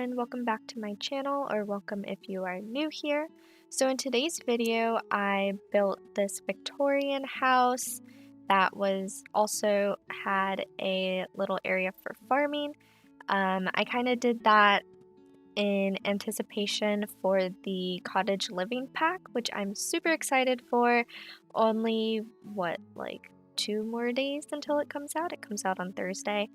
everyone, welcome back to my channel, or welcome if you are new here. So in today's video I built this Victorian house that was also had a little area for farming. I kind of did that in anticipation for the cottage living pack, which I'm super excited for. Only like 2 more days until it comes out. It comes out on Thursday.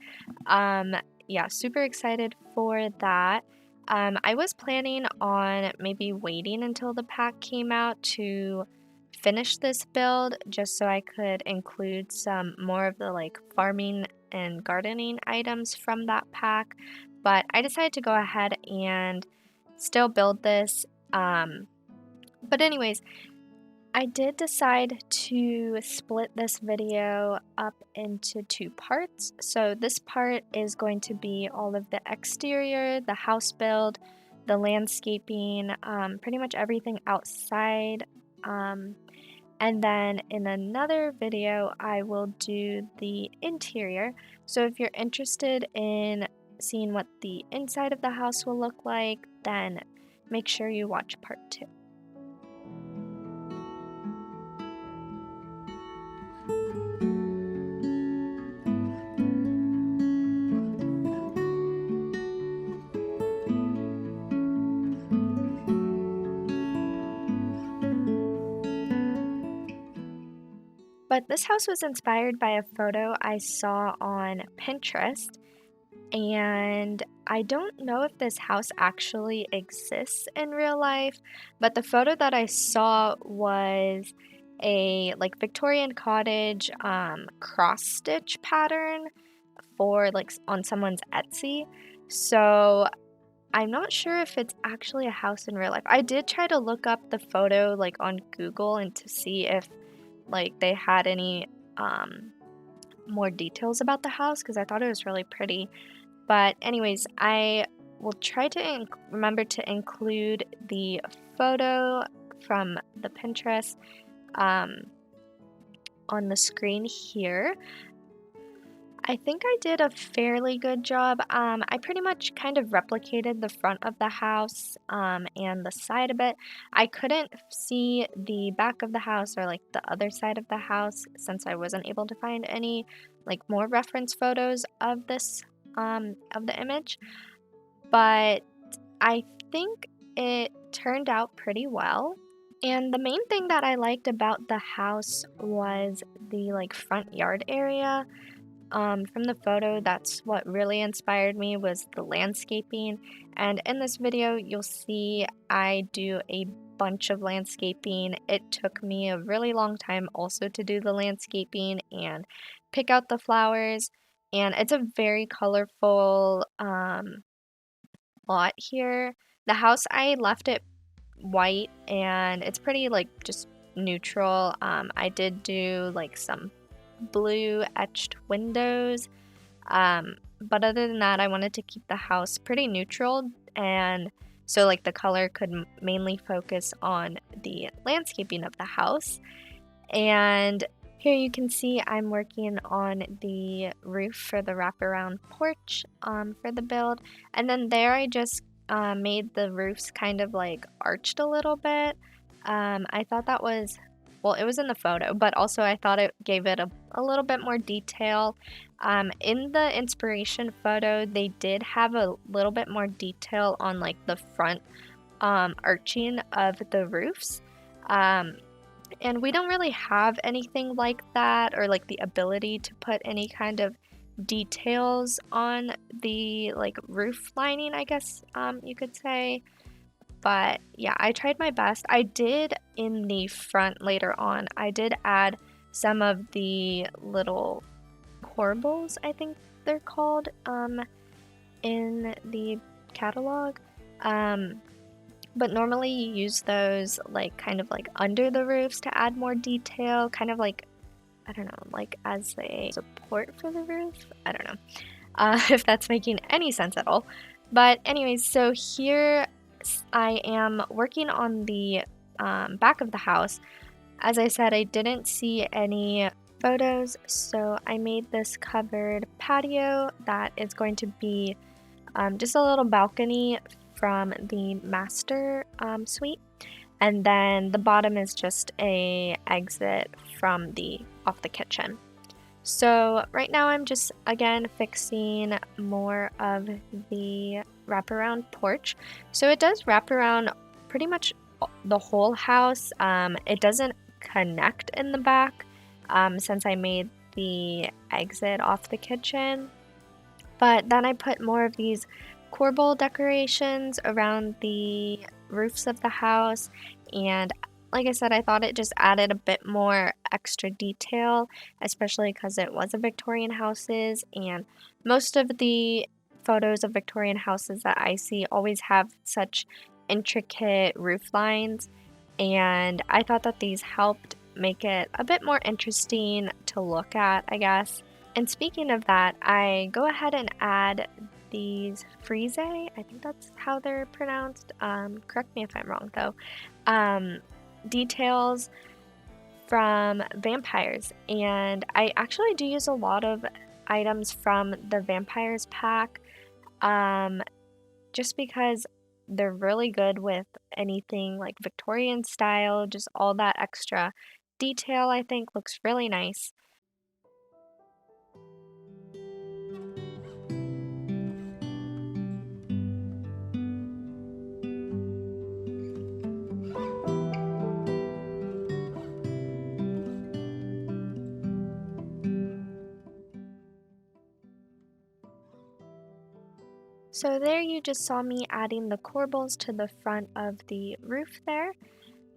Um, yeah, super excited for that. I was planning on maybe waiting until the pack came out to finish this build just so I could include some more of the like farming and gardening items from that pack, but I decided to go ahead and still build this. But anyways, I did decide to split this video up into 2 parts. So this part is going to be all of the exterior, the house build, the landscaping, pretty much everything outside. And then in another video, I will do the interior. So if you're interested in seeing what the inside of the house will look like, then make sure you watch part 2. But this house was inspired by a photo I saw on Pinterest, and I don't know if this house actually exists in real life, but the photo that I saw was a like Victorian cottage cross stitch pattern for like on someone's Etsy. So I'm not sure if it's actually a house in real life. I did try to look up the photo like on Google and to see if like they had any um more details about the house because I thought it was really pretty. But anyways, I will try to remember to include the photo from the Pinterest um, on the screen here. I think I did a fairly good job. I pretty much kind of replicated the front of the house and the side of it. I couldn't see the back of the house or like the other side of the house since I wasn't able to find any like more reference photos of this of the image. But I think it turned out pretty well. And the main thing that I liked about the house was the like front yard area. From the photo, that's what really inspired me was the landscaping. And in this video, you'll see I do a bunch of landscaping. It took me a really long time also to do the landscaping and pick out the flowers. And it's a very colorful lot here. The house, I left it white and it's pretty like just neutral. I did do like some blue etched windows. But other than that, I wanted to keep the house pretty neutral, and so like the color could mainly focus on the landscaping of the house. And here you can see I'm working on the roof for the wraparound porch for the build. And then there I just made the roofs kind of like arched a little bit. I thought that was, well, it was in the photo, but also I thought it gave it a little bit more detail. In the inspiration photo, they did have a little bit more detail on like the front arching of the roofs. And we don't really have anything like that, or like the ability to put any kind of details on the like roof lining, I guess you could say. But yeah, I tried my best. I did in the front later on, I did add some of the little corbels, I think they're called, in the catalog. But normally you use those like kind of like under the roofs to add more detail, kind of like, I don't know, like as a support for the roof. I don't know if that's making any sense at all. But anyways, so here I am working on the back of the house. As I said, I didn't see any photos, so I made this covered patio that is going to be just a little balcony from the master suite, and then the bottom is just a exit from the off the kitchen. So right now I'm just again fixing more of the wraparound porch. So it does wrap around pretty much the whole house. It doesn't connect in the back since I made the exit off the kitchen. But then I put more of these corbel decorations around the roofs of the house, and like I said, I thought it just added a bit more extra detail, especially because it was a Victorian houses, and most of the photos of Victorian houses that I see always have such intricate roof lines, and I thought that these helped make it a bit more interesting to look at, I guess. And speaking of that, I go ahead and add these frise, I think that's how they're pronounced. Correct me if I'm wrong though. Details from vampires, and I actually do use a lot of items from the vampires pack, just because they're really good with anything like Victorian style, just all that extra detail I think looks really nice. So there you just saw me adding the corbels to the front of the roof there.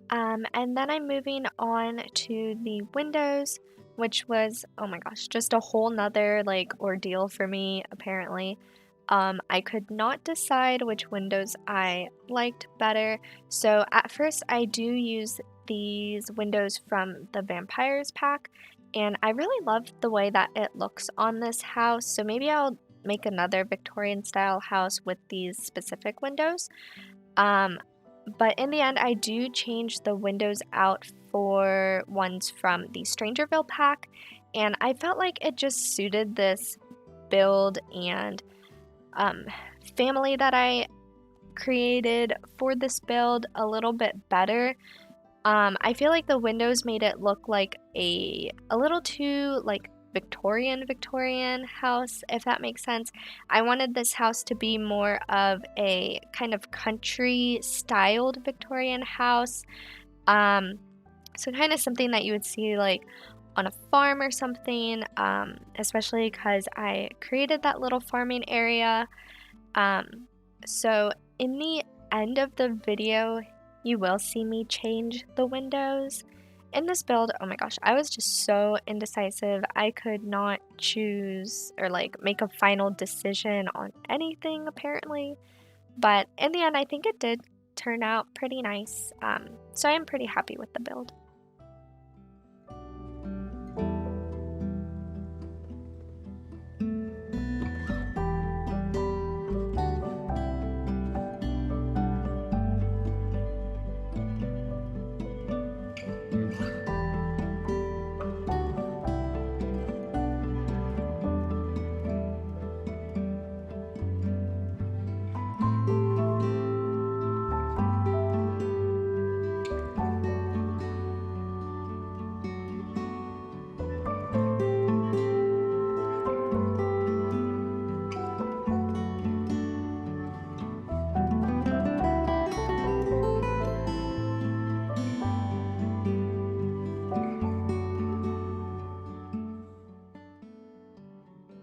And then I'm moving on to the windows, which was, oh my gosh, just a whole nother like ordeal for me apparently. I could not decide which windows I liked better. So at first I do use these windows from the Vampires pack, and I really loved the way that it looks on this house. So maybe I'll make another Victorian style house with these specific windows. Um, but in the end, I do change the windows out for ones from the Strangerville pack, and I felt like it just suited this build and um, family that I created for this build a little bit better. I feel like the windows made it look like a little too like Victorian house, if that makes sense. I wanted this house to be more of a kind of country styled Victorian house. Um, so kind of something that you would see like on a farm or something, especially because I created that little farming area. So in the end of the video, you will see me change the windows. In this build, oh my gosh, I was just so indecisive. I could not choose or like make a final decision on anything apparently. But in the end, I think it did turn out pretty nice. So I am pretty happy with the build.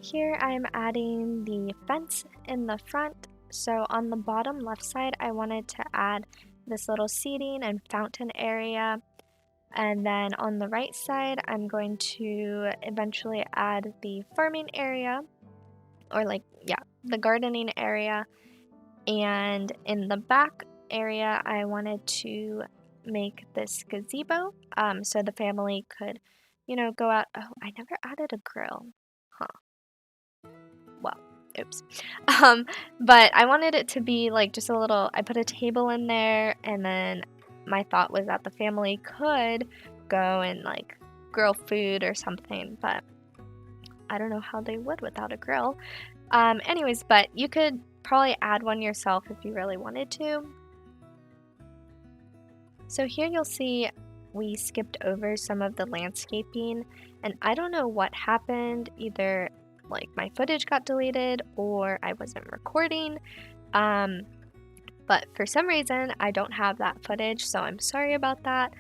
Here I'm adding the fence in the front. So on the bottom left side, I wanted to add this little seating and fountain area. And then on the right side, I'm going to eventually add the farming area, or like, yeah, the gardening area. And in the back area, I wanted to make this gazebo so the family could, go out. Oh, I never added a grill. Huh. Well, oops. Um, but I wanted it to be like just a little, I put a table in there, and then my thought was that the family could go and like grill food or something, but I don't know how they would without a grill. Anyways, but you could probably add one yourself if you really wanted to. So here you'll see we skipped over some of the landscaping, and I don't know what happened. Either like my footage got deleted or I wasn't recording. But for some reason I don't have that footage, so I'm sorry about that.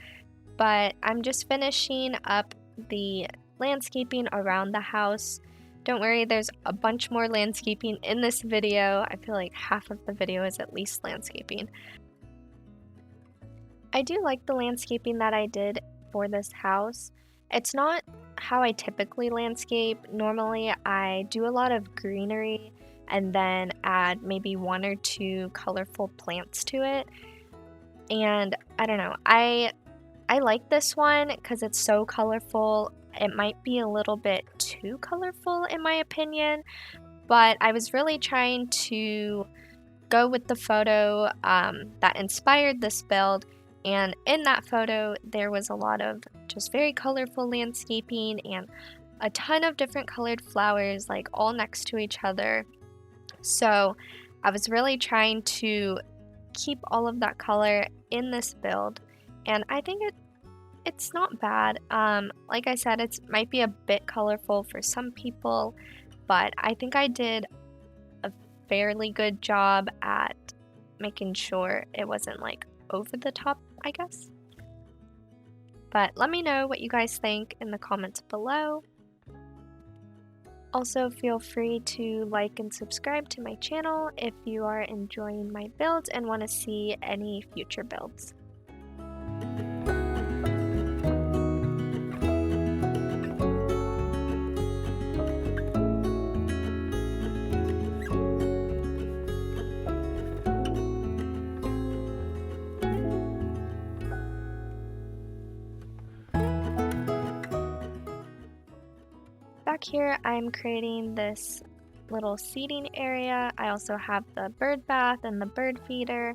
But I'm just finishing up the landscaping around the house. Don't worry, there's a bunch more landscaping in this video. I feel like half of the video is at least landscaping. I do like the landscaping that I did for this house. It's not how I typically landscape. Normally I do a lot of greenery and then add maybe one or two colorful plants to it. And I don't know, I like this one because it's so colorful. It might be a little bit too colorful in my opinion, but I was really trying to go with the photo that inspired this build. And in that photo, there was a lot of just very colorful landscaping and a ton of different colored flowers, like all next to each other. So I was really trying to keep all of that color in this build, and I think it's not bad. Like I said, it might be a bit colorful for some people, but I think I did a fairly good job at making sure it wasn't like over the top, I guess. But let me know what you guys think in the comments below. Also, feel free to like and subscribe to my channel if you are enjoying my builds and want to see any future builds. Back here, I'm creating this little seating area. I also have the bird bath and the bird feeder.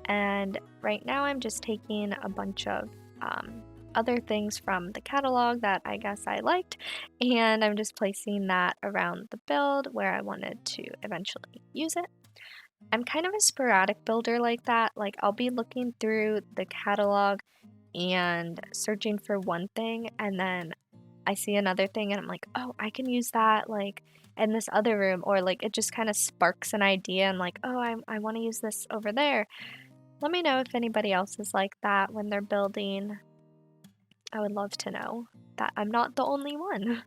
And right now I'm just taking a bunch of other things from the catalog that I guess I liked, and I'm just placing that around the build where I wanted to eventually use it. I'm kind of a sporadic builder like that. Like, I'll be looking through the catalog and searching for one thing, and then I see another thing and I'm like, oh, I can use that like in this other room, or like it just kind of sparks an idea and like, oh, I want to use this over there. Let me know if anybody else is like that when they're building. I would love to know that I'm not the only one.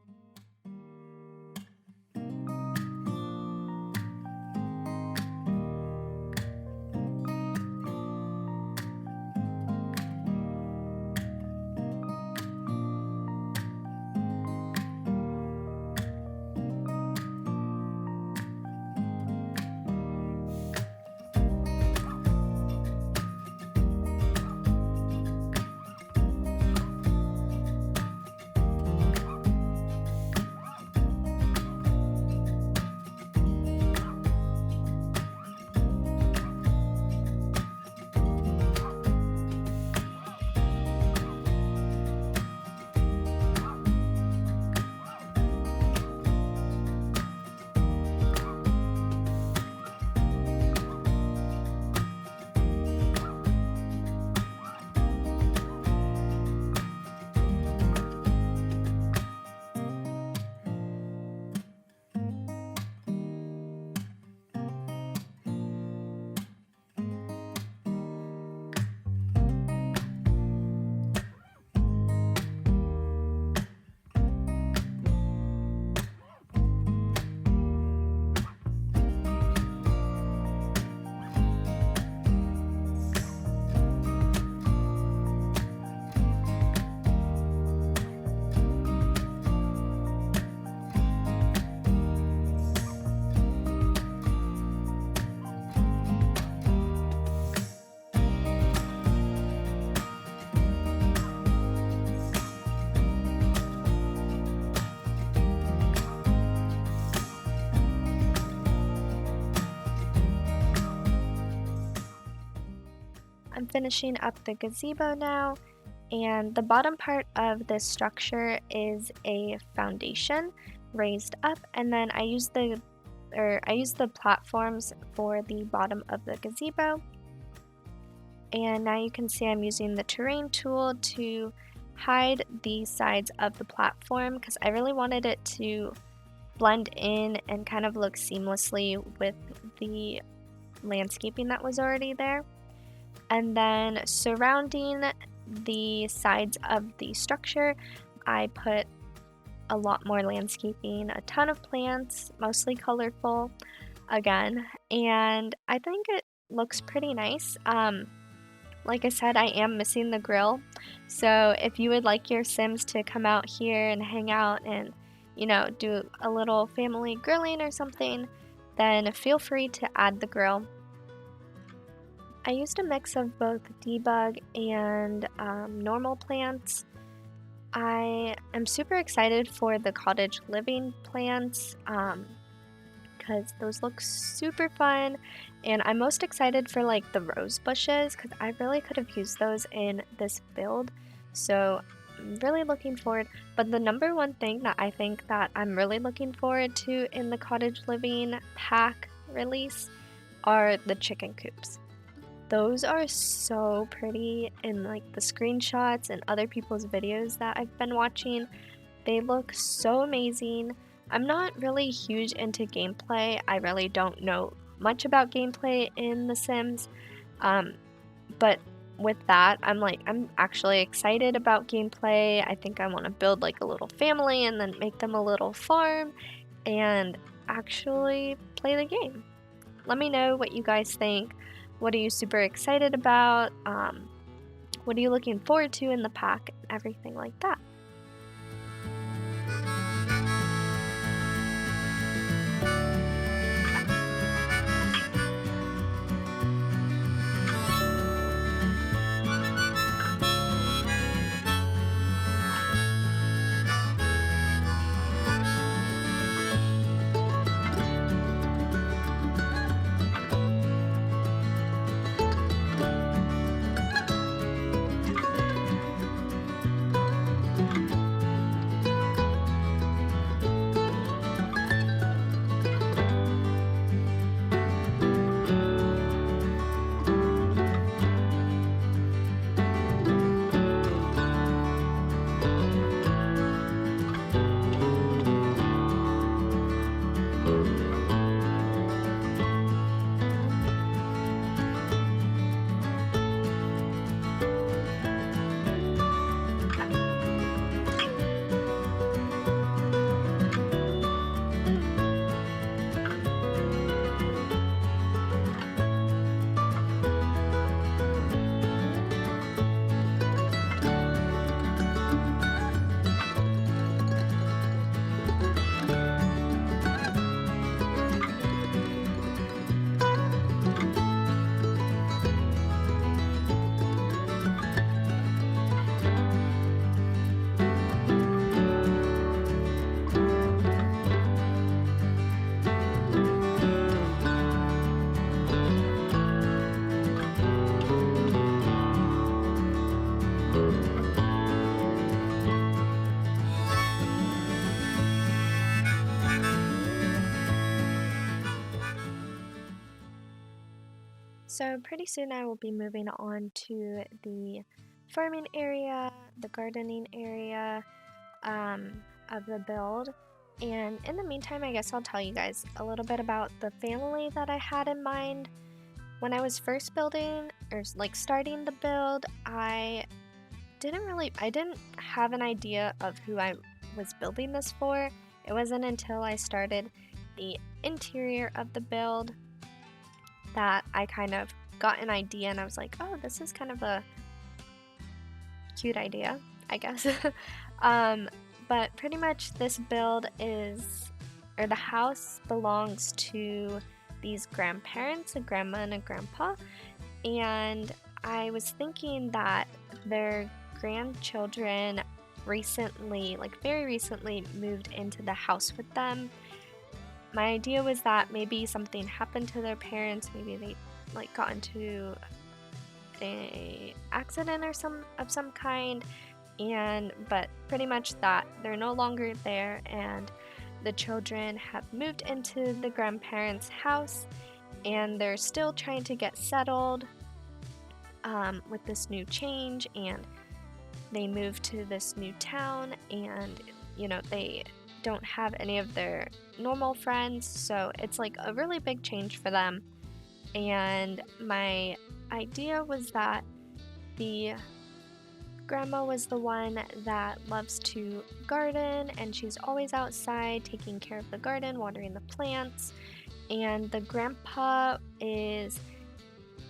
I'm finishing up the gazebo now, and the bottom part of this structure is a foundation raised up, and then I use the I used the platforms for the bottom of the gazebo. And now you can see I'm using the terrain tool to hide the sides of the platform because I really wanted it to blend in and kind of look seamlessly with the landscaping that was already there. And then surrounding the sides of the structure, I put a lot more landscaping, a ton of plants, mostly colorful again, and I think it looks pretty nice. Like I said, I am missing the grill, so if you would like your Sims to come out here and hang out and, do a little family grilling or something, then feel free to add the grill. I used a mix of both debug and normal plants. I am super excited for the cottage living plants because those look super fun, and I'm most excited for like the rose bushes because I really could have used those in this build, so I'm really looking forward. But the number one thing that I think that I'm really looking forward to in the cottage living pack release are the chicken coops. Those are so pretty in like the screenshots and other people's videos that I've been watching. They look so amazing. I'm not really huge into gameplay. I really don't know much about gameplay in The Sims. But with that, I'm actually excited about gameplay. I think I want to build like a little family and then make them a little farm and actually play the game. Let me know what you guys think. What are you super excited about? What are you looking forward to in the pack? Everything like that. So pretty soon I will be moving on to the farming area, the gardening area of the build. And in the meantime, I guess I'll tell you guys a little bit about the family that I had in mind. When I was first building, or like starting the build, I didn't have an idea of who I was building this for. It wasn't until I started the interior of the build that I kind of got an idea, and I was like, oh, this is kind of a cute idea, I guess. But pretty much this build the house belongs to these grandparents, a grandma and a grandpa, and I was thinking that their grandchildren recently, like very recently, moved into the house with them. My idea was that maybe something happened to their parents, maybe they like got into a accident or some kind, but pretty much that they're no longer there and the children have moved into the grandparents' house and they're still trying to get settled with this new change, and they moved to this new town, and they don't have any of their normal friends, so it's like a really big change for them. And my idea was that the grandma was the one that loves to garden, and she's always outside taking care of the garden, watering the plants. And the grandpa is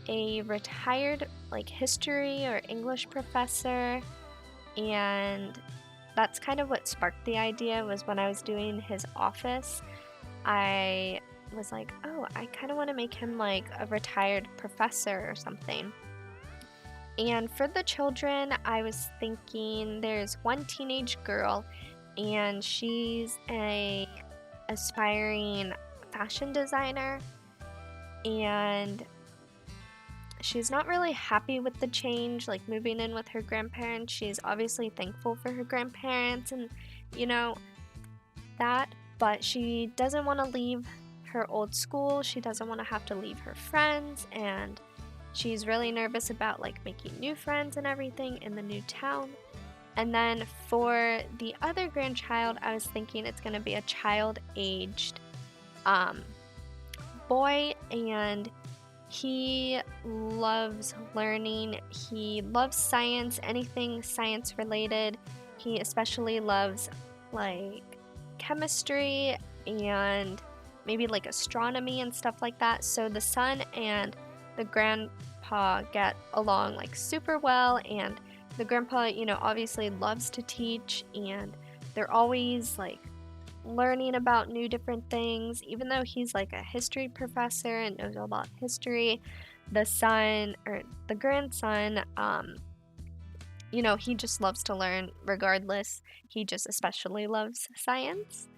a retired like history or English professor, and that's kind of what sparked the idea. Was when I was doing his office, I was like, oh, I kind of want to make him like a retired professor or something. And for the children, I was thinking there's one teenage girl, and she's a aspiring fashion designer, and she's not really happy with the change, like moving in with her grandparents. She's obviously thankful for her grandparents and, that, but she doesn't want to leave her old school. She doesn't want to have to leave her friends, and she's really nervous about like making new friends and everything in the new town. And then for the other grandchild, I was thinking it's going to be a child-aged boy, and he loves learning. He loves science, anything science related. He especially loves like chemistry and maybe like astronomy and stuff like that. So the son and the grandpa get along like super well, and the grandpa, obviously loves to teach, and they're always like learning about new different things. Even though he's like a history professor and knows a lot of history, the son or the grandson, he just loves to learn regardless. He just especially loves science.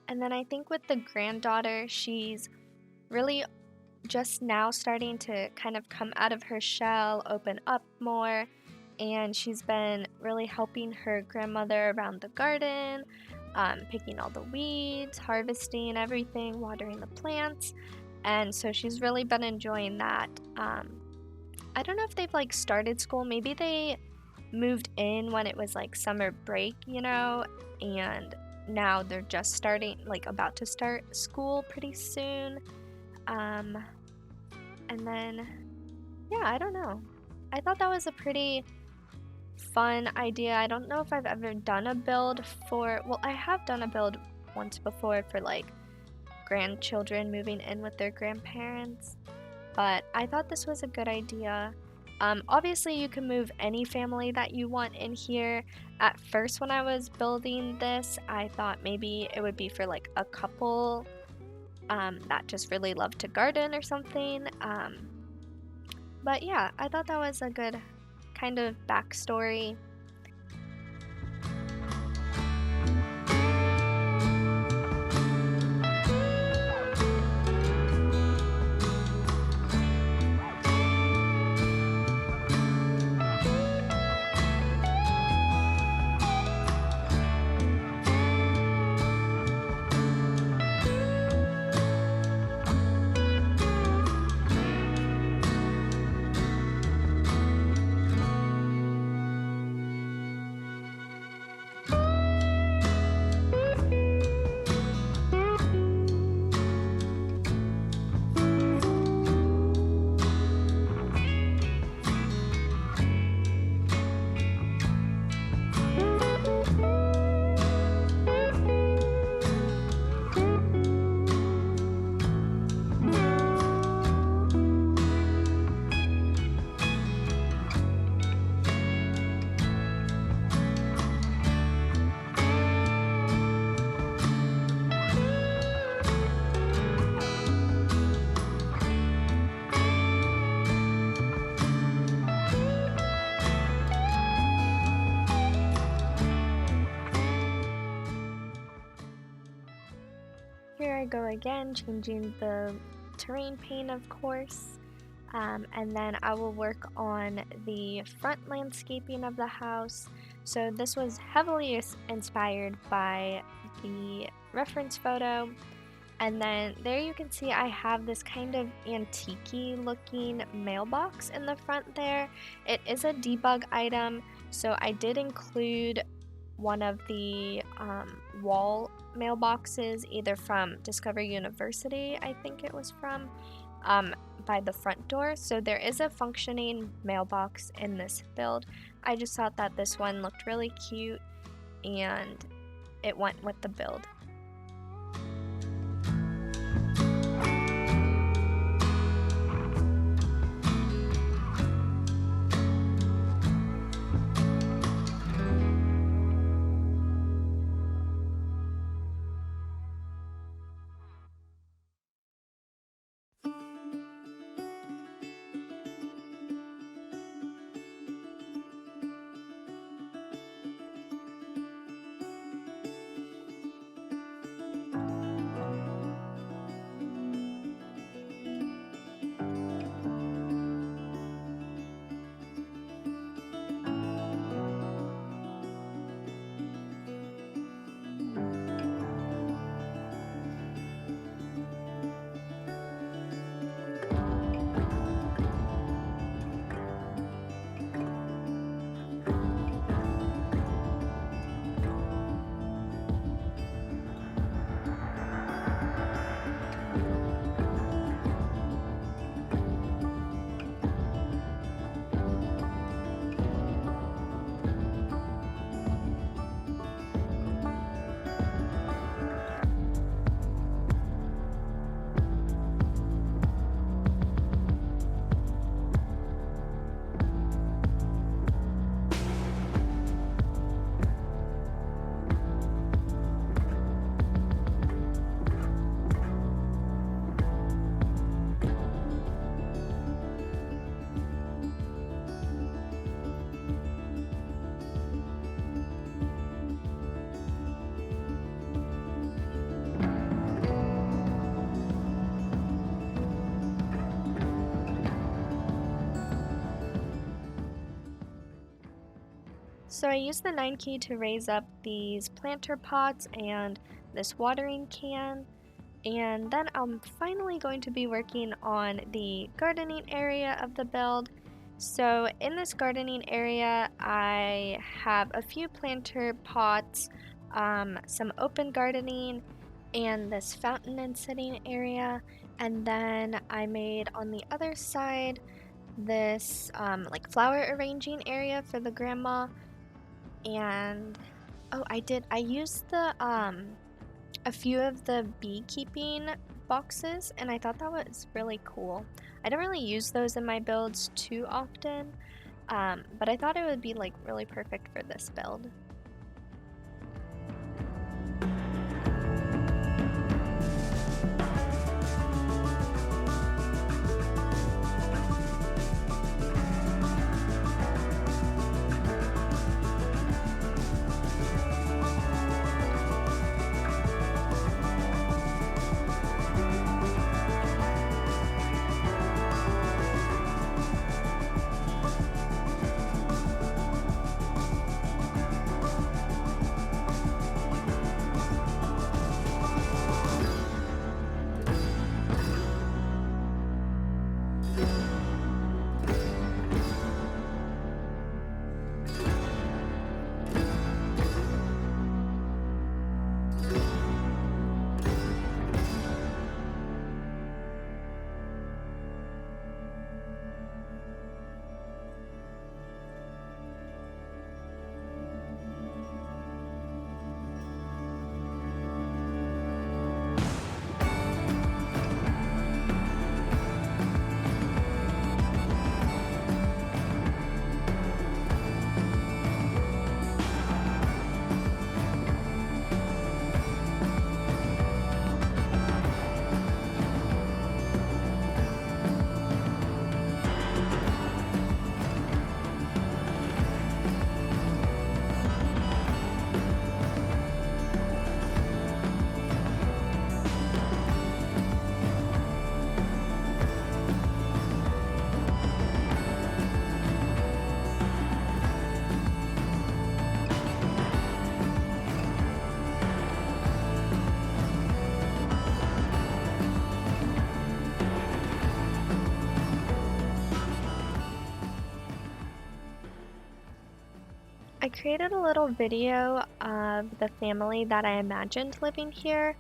And then I think with the granddaughter, she's really just now starting to kind of come out of her shell, open up more, and she's been really helping her grandmother around the garden, picking all the weeds, harvesting everything, watering the plants, and so she's really been enjoying that. I don't know if they've like started school. Maybe they moved in when it was like summer break, and now they're just starting, like about to start school pretty soon. And then, yeah, I don't know. I thought that was a pretty fun idea. I don't know if I've ever done a build well, I have done a build once before for like grandchildren moving in with their grandparents, but I thought this was a good idea. Obviously you can move any family that you want in here. At first when I was building this, I thought maybe it would be for like a couple that just really love to garden or something. But yeah, I thought that was a good kind of backstory. Here I go again, changing the terrain paint, of course. And then I will work on the front landscaping of the house. So this was heavily inspired by the reference photo. And then there you can see I have this kind of antique-y looking mailbox in the front there. It is a debug item, so I did include one of the wall mailboxes, either from Discovery University, I think it was from, by the front door. So there is a functioning mailbox in this build. I just thought that this one looked really cute and it went with the build. So I used the 9 key to raise up these planter pots and this watering can, and then I'm finally going to be working on the gardening area of the build. So in this gardening area, I have a few planter pots, some open gardening, and this fountain and sitting area. And then I made on the other side this like flower arranging area for the grandma. And oh, I used the a few of the beekeeping boxes, and I thought that was really cool. I don't really use those in my builds too often, but I thought it would be like really perfect for this build. I created a little video of the family that I imagined living here,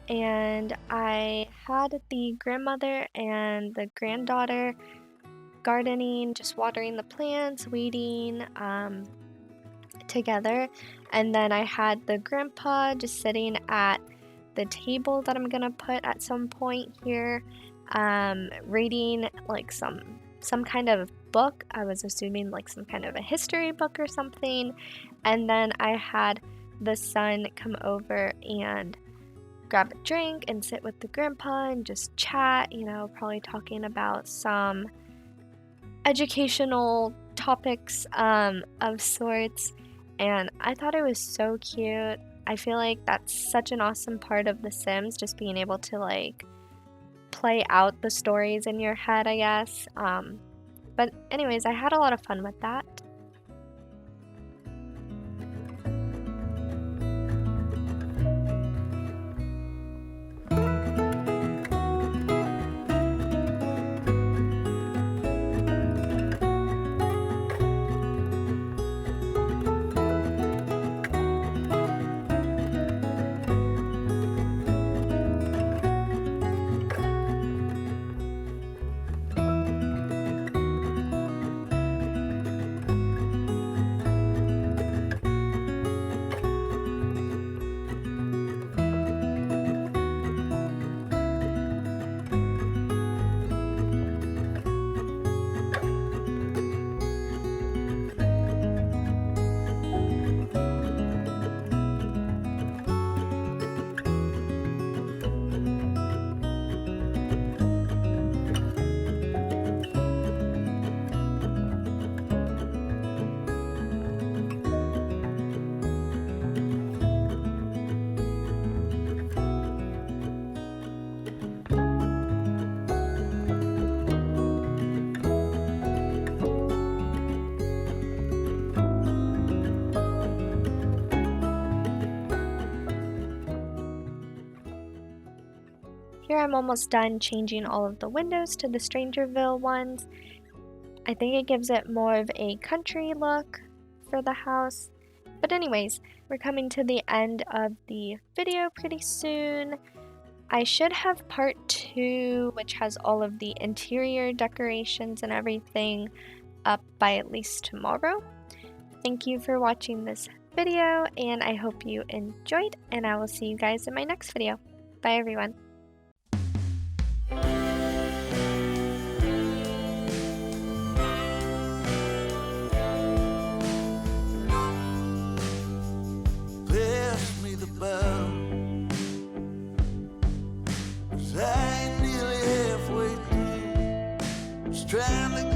and I had the grandmother and the granddaughter gardening, just watering the plants, weeding together. And then I had the grandpa just sitting at the table that I'm gonna put at some point here, reading like some kind of book. I was assuming like some kind of a history book or something. And then I had the son come over and grab a drink and sit with the grandpa and just chat, probably talking about some educational topics of sorts. And I thought it was so cute. I feel like that's such an awesome part of The Sims, just being able to like play out the stories in your head, I guess. But anyways, I had a lot of fun with that. Here I'm almost done changing all of the windows to the Strangerville ones. I think it gives it more of a country look for the house. But anyways, we're coming to the end of the video pretty soon. I should have part 2, which has all of the interior decorations and everything, up by at least tomorrow. Thank you for watching this video, and I hope you enjoyed, and I will see you guys in my next video. Bye everyone. Pass me the bottle, 'cause I ain't nearly halfway through. Just trying to